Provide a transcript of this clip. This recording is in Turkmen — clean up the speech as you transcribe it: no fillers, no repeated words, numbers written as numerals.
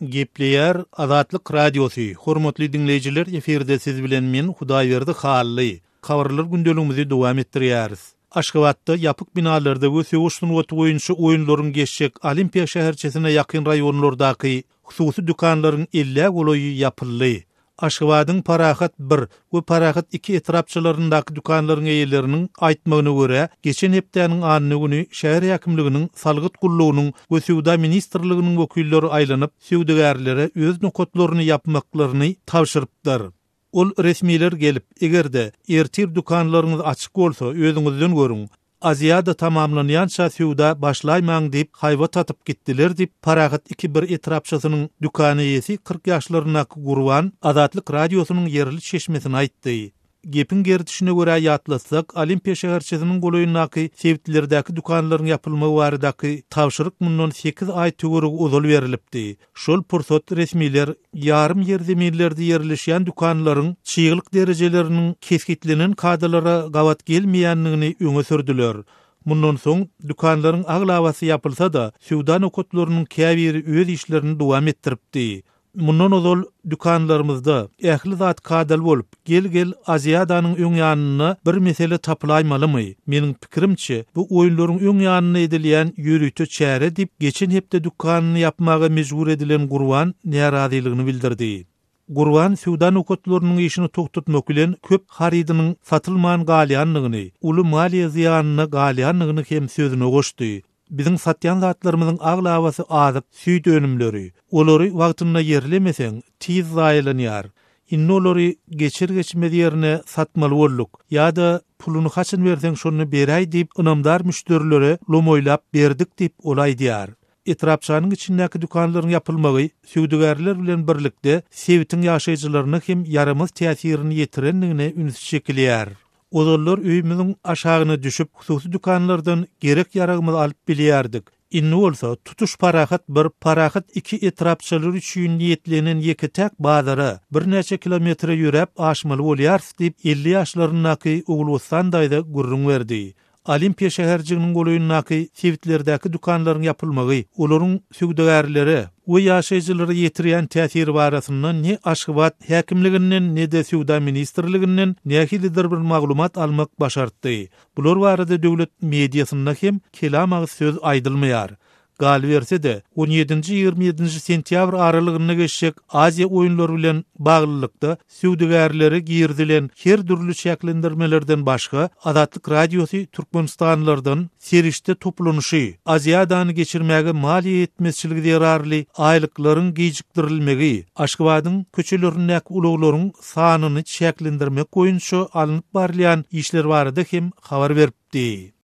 Gepleyer Azatlyk Radiosu. Hormatly dinleyijiler, eferde siz bilen men Hudaýberdi Hally. Habarlar gündeligimizi dowam etdirýäris. Aşgabatda yapık binalarda gösegüşlüň wagt boýunça oýunlaryň geçjek Olimpiya şäherçesine ýakyn raýonlardaky hususy dükanlaryň 50 goloýy ýapyldy. Aşgabatyň Parahat 1 we Parahat 2 etrapçylaryndaky dükanlaryň eýerleriniň aýtmagyna görä, geçen hepdeniň anyny güni şäher häkimliginiň salgyt gullugynyň we Suwda ministrliginiň wekilleri aýlanyp, süwdegärlere öz nokotlaryny ýapmaklaryny tawşyrypdyr. Ol resmiler gelip, egerde ertir dükanlaryňyz açyk bolsa, özüňizden görüň. Aziyada tamamlanýança Suwda başlaýmaň diýip haýwa tatyp gitdiler diýip Parahat 2-1 etrapçysynyň dükany ýesi 40 ýaşlarynaky Gurwan Azatlyk Radiosynyň yerli çeşmesini aýtdy. Gepin gerdişine görä ýatlasak, Olimpiya şäherçesiniň goloýundaky sewtlerdäki dükanlaryň ýapylmagy baradaky tawşyryk mundan 8 aý töwereg uzul berilipdi. Şol pursat resmiler ýarym ýer zeminlerde ýerleşýän dükanlaryň çygylyk derejeleriniň keskitlenen kadalara gawat gelmeýänligini öňe sürdüler. Mundan soň dükanlaryň aglawasy ýapylsa-da, Suwda nokotlarynyň käbiri öz işlerini dowam etdiripdi. Mundan ozal dükanlarymyzda ähli zat kadal bolup, gel Aziyadanyň öň ýanyna bir mesele tapylaýmalymy? Meniň pikirimçe, bu oýunlaryň öň ýanyna edilýän ýürüýte çäre diýip geçen hepde dükanyny ýapmaga mejbur edilen Gurwan närazylygyny bildirdi. Gurwan Suwda nokotlarynyň işini toktatmak bilen köp haridynyň satylman galýanlygyny, uly maliýe ziyanyna galýanlygyny hem sözüne goşdy. Bizim satýan zatlarymyzyň aglawasy azyp süýt önümleri. Olary wagtyna yerlemeseň tiz zaýlanýar. Inne olary geçirgeçmedi ýerine satmaly bolduk. Ýa-da puluny haçyn berseň şonu beräý diýip ynamdar müşterilere lomoýlap berdik diýip olaýdýar. Etrapçanyň içindäki dükanlaryň ýapylmagy süwdegärler bilen birlikde sewitiň ýaşaýjylaryna hem yaramaz täsirini ýetirenligine üns çekilýär. Ozallar öýümüziň aşagyna düşüp, hususy dükanlardan gerek ýaragymyzy alyp bilýärdik. Inne bolsa tutuş Parahat 1, Parahat 2 etrapçylary üçin niýetlenen ýeketäk bazara bir näçe kilometre ýürep aşmaly bolýarys diýip 50 ýaşlarynaky Ugulwystan daýda gurrun berdi. Olimpiya şäherçiginiň goloýundaky sewtlerdäki dükanlaryň ýapylmagy, olaryň süwdegärleri we ýaşaýjylary ýetirýän täsiri barasyndan ne Aşgabat häkimliginden ne de Suwda ministrliginden nähilidir bir maglumat almak başartdy. Bular barada döwlet mediasyna hem kelam söz aýdylmaýar. Gal berse de 17-27 sentýabr aralygyna geçjek Aziýa oýunlary bilen baglylykda süwdegärleri girdilen her türlü şäklendirmelerden başga Azatlyk Radiosu Türkmenistanlardan serişde toplanýy, Aziyadany geçirmäge maliýe etmezçiligi ýararly aýlyklaryň gijikdirilmegi, Aşgabatyň köçelerindäki uluglaryň sanyny şäklendirmek boýunça alınıp barlayan işler barada hem habar beripdi.